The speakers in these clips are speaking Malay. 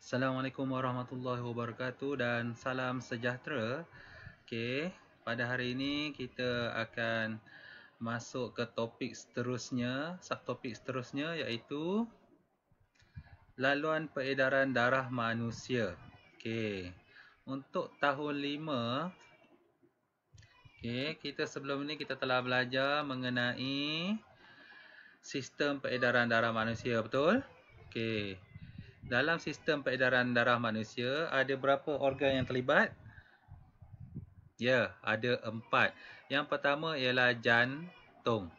Assalamualaikum warahmatullahi wabarakatuh dan salam sejahtera. Okey, pada hari ini kita akan masuk ke topik seterusnya, subtopik seterusnya iaitu laluan peredaran darah manusia. Okey. Untuk tahun 5, kita sebelum ini kita telah belajar mengenai sistem peredaran darah manusia, betul? Okey. Dalam sistem peredaran darah manusia, ada berapa organ yang terlibat? Ya, ada 4. Yang pertama ialah jantung.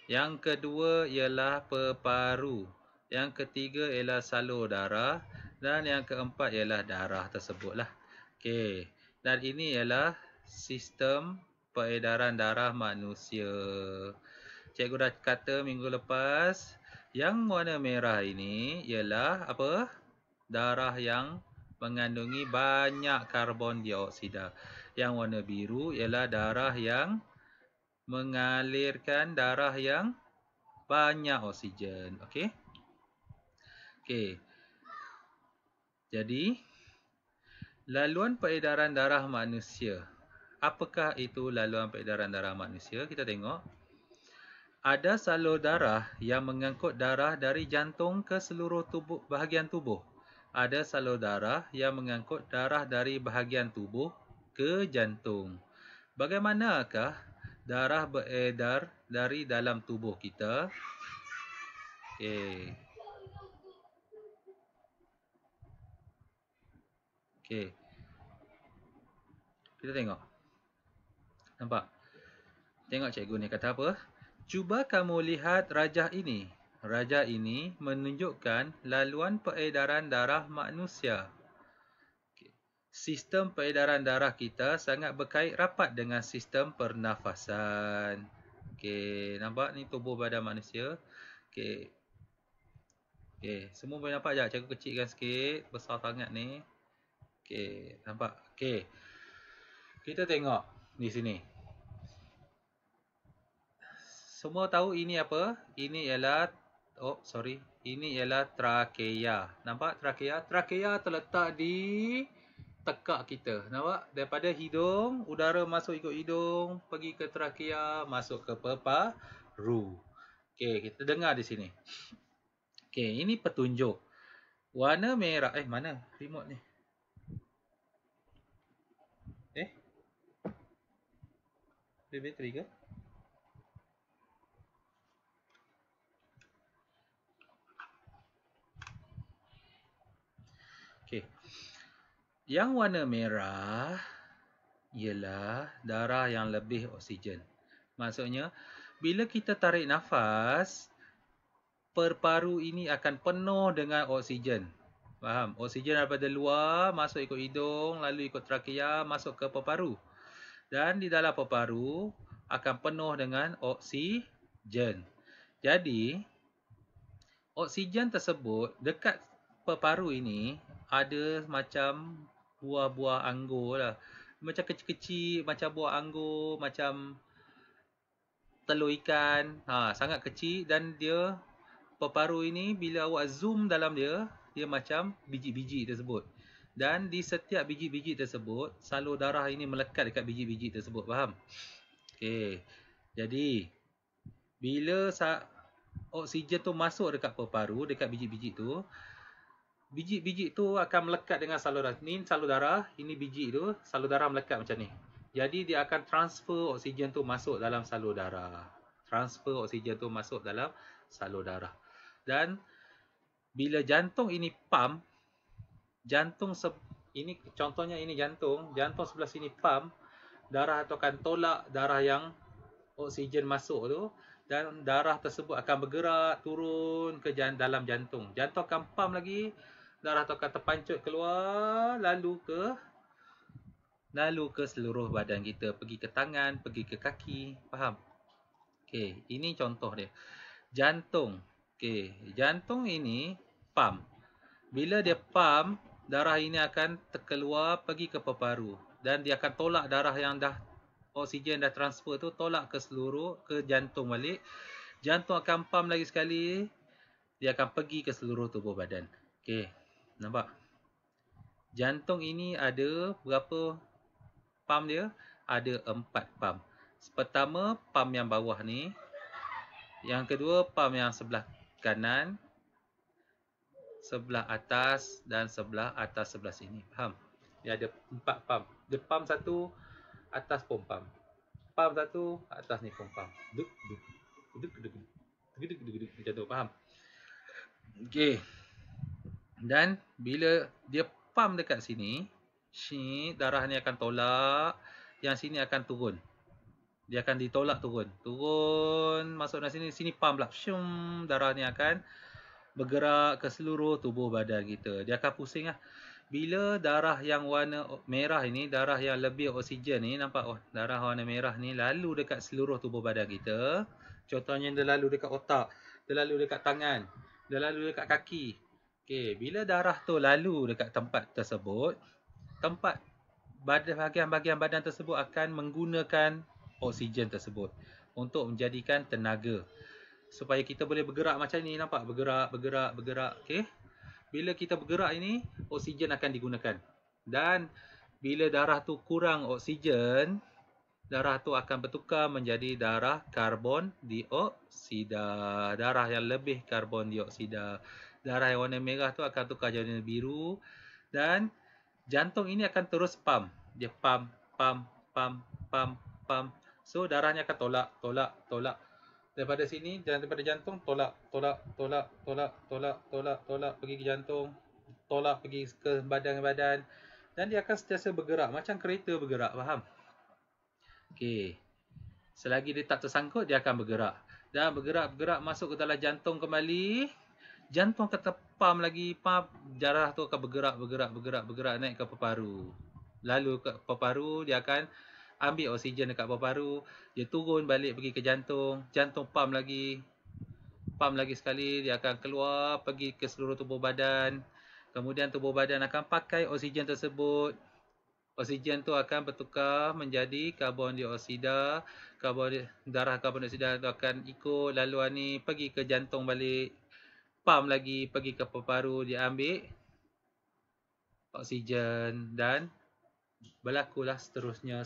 Yang kedua ialah peparu. Yang ketiga ialah salur darah. Dan yang keempat ialah darah tersebutlah. Okey. Dan ini ialah sistem peredaran darah manusia. Cikgu dah kata minggu lepas, yang warna merah ini ialah apa? Darah yang mengandungi banyak karbon dioksida. Yang warna biru ialah darah yang mengalirkan darah yang banyak oksigen. Okey? Okey. Jadi, laluan peredaran darah manusia. Apakah itu laluan peredaran darah manusia? Kita tengok. Ada salur darah yang mengangkut darah dari jantung ke seluruh bahagian tubuh. Ada salur darah yang mengangkut darah dari bahagian tubuh ke jantung. Bagaimanakah darah beredar dari dalam tubuh kita? Okey. Kita tengok. Nampak? Tengok cikgu ni kata apa? Cuba kamu lihat rajah ini. Rajah ini menunjukkan laluan peredaran darah manusia. Sistem peredaran darah kita sangat berkait rapat dengan sistem pernafasan. Okey, nampak ni tubuh badan manusia. Okey. Okey, semua boleh nampak tak? Cikgu kecilkan sikit, besar sangat ni. Okey, nampak? Okey. Kita tengok di sini. Semua tahu ini apa? Ini ialah ini ialah trakea. Nampak trakea? Trakea terletak di tekak kita. Nampak? Daripada hidung, udara masuk ikut hidung, pergi ke trakea, masuk ke peparu. Okey, kita dengar di sini. Okey, ini petunjuk. Warna merah. Mana remote ni? Ada bateri ke? Okey. Yang warna merah ialah darah yang lebih oksigen. Maksudnya, bila kita tarik nafas, paru ini akan penuh dengan oksigen. Faham? Oksigen daripada luar, masuk ikut hidung, lalu ikut trakea, masuk ke paru. Dan di dalam paru akan penuh dengan oksigen. Jadi, oksigen tersebut dekat paru ini ada macam buah-buah anggur lah. Macam kecil-kecil, macam buah anggur, macam telur ikan. Sangat kecil dan dia paru ini bila awak zoom dalam dia, dia macam biji-biji tersebut. Dan di setiap biji-biji tersebut, salur darah ini melekat dekat biji-biji tersebut. Faham? Okey. Jadi, bila oksigen tu masuk dekat paru, dekat biji-biji tu, biji-biji tu akan melekat dengan salur darah. Ni salur darah, ini biji tu, salur darah melekat macam ni. Jadi, dia akan transfer oksigen tu masuk dalam salur darah. Transfer oksigen tu masuk dalam salur darah. Dan, bila jantung ini pump, ini contohnya ini jantung sebelah sini pump, darah tu akan tolak darah yang oksigen masuk tu dan darah tersebut akan bergerak turun ke dalam jantung. Jantung akan pump lagi, darah tu akan terpancut keluar lalu ke seluruh badan kita, pergi ke tangan, pergi ke kaki. Faham? Okey, ini contoh dia. Jantung. Okey, jantung ini pump. Bila dia pump, darah ini akan terkeluar pergi ke paru dan dia akan tolak darah yang dah oksigen dah transfer tu, tolak ke jantung balik. Jantung akan pump lagi sekali, dia akan pergi ke seluruh tubuh badan. Okey, nampak? Jantung ini ada berapa pam dia? Ada 4 pam. Pertama, pam yang bawah ni. Yang kedua, pam yang sebelah kanan, sebelah atas dan sebelah atas sebelah sini. Faham? Dia ada 4 pam. Dia pam satu, atas pun pam. Pam satu, atas ni pun pam. Duk duk. Duk duk duk. Duk duk duk. Macam tu, faham? Okey. Dan bila dia pam dekat sini, darah ni akan tolak, yang sini akan turun. Dia akan ditolak turun. Turun masuk dalam sini, sini pam pula. Darah ni akan bergerak ke seluruh tubuh badan kita. Dia akan pusing lah. Bila darah yang warna merah ini, darah yang lebih oksigen ni, nampak darah warna merah ni lalu dekat seluruh tubuh badan kita. Contohnya dia lalu dekat otak, dia lalu dekat tangan, dia lalu dekat kaki. Okey, bila darah tu lalu dekat tempat tersebut, tempat bahagian-bahagian badan tersebut akan menggunakan oksigen tersebut untuk menjadikan tenaga supaya kita boleh bergerak macam ni, nampak? Bergerak. Okey. Bila kita bergerak ini, oksigen akan digunakan. Dan bila darah tu kurang oksigen, darah tu akan bertukar menjadi darah karbon dioksida. Darah yang lebih karbon dioksida. Darah yang warna merah tu akan tukar jadi biru. Dan jantung ini akan terus pam. Dia pam. So darahnya akan tolak. Daripada sini dan daripada jantung tolak pergi ke jantung, tolak pergi ke badan-badan, dan dia akan sentiasa bergerak macam kereta bergerak, faham? Okey. Selagi dia tak tersangkut, dia akan bergerak. Dan bergerak masuk ke dalam jantung kembali. Jantung akan terpam lagi, darah tu akan bergerak naik ke paru. Lalu ke paru, dia akan ambil oksigen dekat paru, dia turun balik pergi ke jantung, jantung pam lagi sekali, dia akan keluar pergi ke seluruh tubuh badan. Kemudian tubuh badan akan pakai oksigen tersebut. Oksigen tu akan bertukar menjadi karbon dioksida. Darah karbon dioksida tu akan ikut laluan ni pergi ke jantung balik, pam lagi pergi ke paru, dia ambil oksigen dan berlakulah seterusnya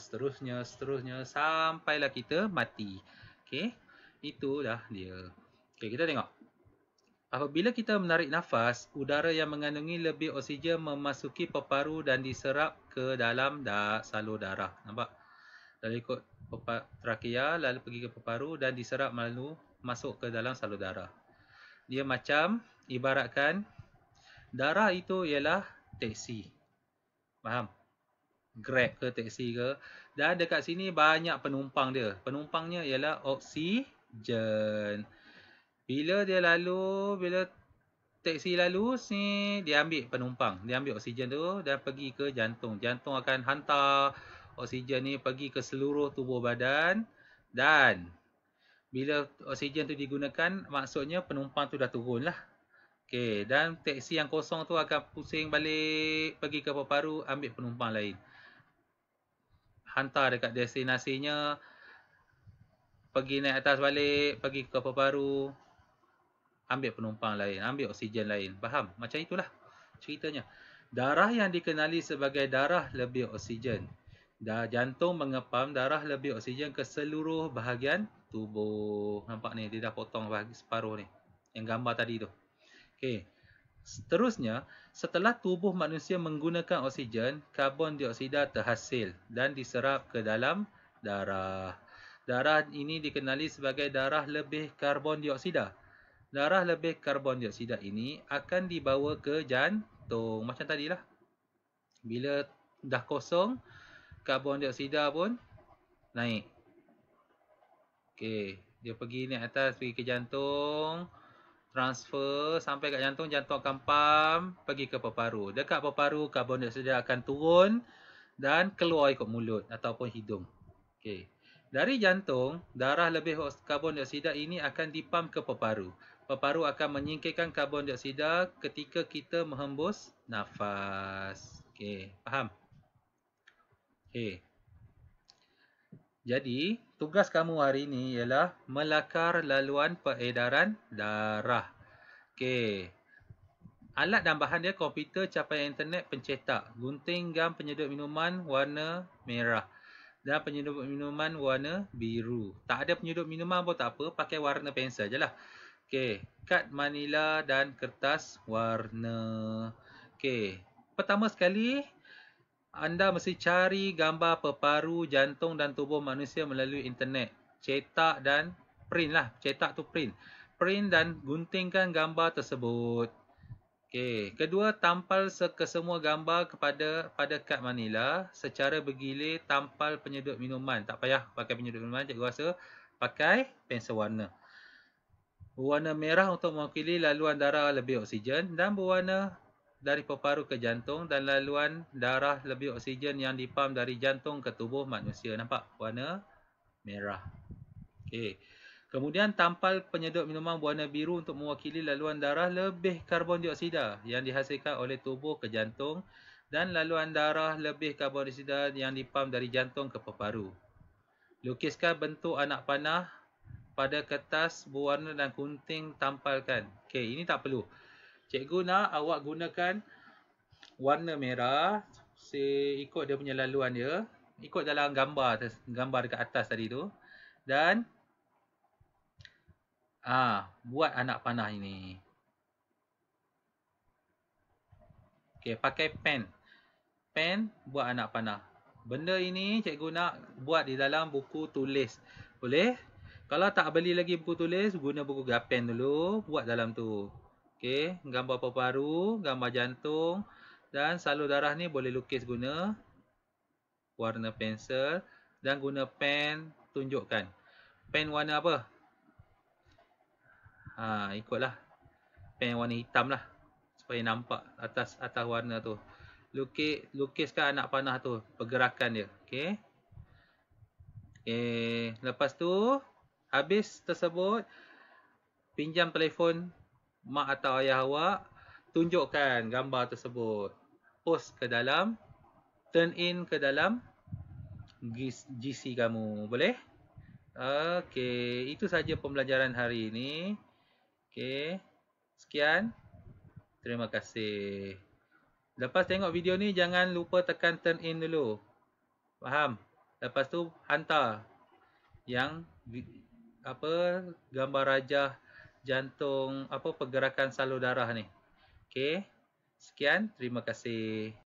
sampailah kita mati. Okey, itulah dia. Okey, kita tengok. Apabila kita menarik nafas, udara yang mengandungi lebih oksigen memasuki paru dan diserap ke dalam salur darah. Nampak? Lalu ikut trakea, lalu pergi ke paru dan diserap masuk ke dalam salur darah. Dia macam ibaratkan darah itu ialah teksi. Faham? Grab ke taksi ke, dan dekat sini banyak penumpang dia. Penumpangnya ialah oksigen. Bila taksi lalu, dia ambil penumpang, dia ambil oksigen tu dan pergi ke jantung. Jantung akan hantar oksigen ni pergi ke seluruh tubuh badan, dan bila oksigen tu digunakan, maksudnya penumpang tu dah turun lah. Okey, dan taksi yang kosong tu akan pusing balik pergi ke paru, ambil penumpang lain, hantar dekat destinasinya, pergi naik atas balik, pergi ke paru, ambil penumpang lain, ambil oksigen lain. Faham? Macam itulah ceritanya. Darah yang dikenali sebagai darah lebih oksigen. Jantung mengepam darah lebih oksigen ke seluruh bahagian tubuh. Nampak ni, dia dah potong separuh ni, yang gambar tadi tu. Okey. Seterusnya, setelah tubuh manusia menggunakan oksigen, karbon dioksida terhasil dan diserap ke dalam darah. Darah ini dikenali sebagai darah lebih karbon dioksida. Darah lebih karbon dioksida ini akan dibawa ke jantung. Macam tadilah. Bila dah kosong, karbon dioksida pun naik. Okey, dia pergi naik atas, pergi ke jantung, transfer sampai kat jantung, jantung akan pam pergi ke paru. Dekat paru, karbon dioksida akan turun dan keluar ikut mulut ataupun hidung. Okey. Dari jantung, darah lebih karbon dioksida ini akan dipam ke paru. Paru akan menyingkirkan karbon dioksida ketika kita menghembus nafas. Okey, faham? Okey. Jadi, tugas kamu hari ini ialah melakar laluan peredaran darah. Okey. Alat dan bahan dia komputer, capaian internet, pencetak. Gunting gam penyeduh minuman warna merah. Dan penyeduh minuman warna biru. Tak ada penyeduh minuman pun tak apa, pakai warna pensel je lah. Okey, kad manila dan kertas warna. Okey, pertama sekali anda mesti cari gambar peparu, jantung dan tubuh manusia melalui internet. Cetak dan print lah. Cetak tu print. Print dan guntingkan gambar tersebut. Okey, kedua, tampal kesemua gambar pada kad manila secara bergilir. Tampal penyedut minuman. Tak payah pakai penyedut minuman, cikgu rasa pakai pensel warna. Berwarna merah untuk mewakili laluan darah lebih oksigen dan berwarna dari peparu ke jantung dan laluan darah lebih oksigen yang dipam dari jantung ke tubuh manusia. Nampak? Warna merah. Okey. Kemudian tampal penyedut minuman berwarna biru untuk mewakili laluan darah lebih karbon dioksida yang dihasilkan oleh tubuh ke jantung dan laluan darah lebih karbon dioksida yang dipam dari jantung ke peparu. Lukiskan bentuk anak panah pada kertas berwarna dan gunting tampalkan. Okey, ini tak perlu. Cikgu nak awak gunakan warna merah, ikut dia punya laluan dia, ikut dalam gambar dekat atas tadi tu, dan buat anak panah ini. Okey, pakai pen. Pen buat anak panah. Benda ini cikgu nak buat di dalam buku tulis. Boleh? Kalau tak beli lagi buku tulis, guna buku gapen dulu, buat dalam tu. Okey, gambar peparu, gambar jantung dan salur darah ni boleh lukis guna warna pensel dan guna pen tunjukkan. Pen warna apa? Ikutlah. Pen warna hitam lah supaya nampak atas warna tu. Lukiskan anak panah tu, pergerakan dia. Okey. Lepas tu habis tersebut, pinjam telefon mak atau ayah awak, tunjukkan gambar tersebut. Post ke dalam, turn in ke dalam GC kamu. Boleh? Okey, itu saja pembelajaran hari ini. Okey. Sekian. Terima kasih. Lepas tengok video ni jangan lupa tekan turn in dulu. Faham? Lepas tu hantar yang gambar rajah, jantung, pergerakan salur darah ni. Okey. Sekian, terima kasih.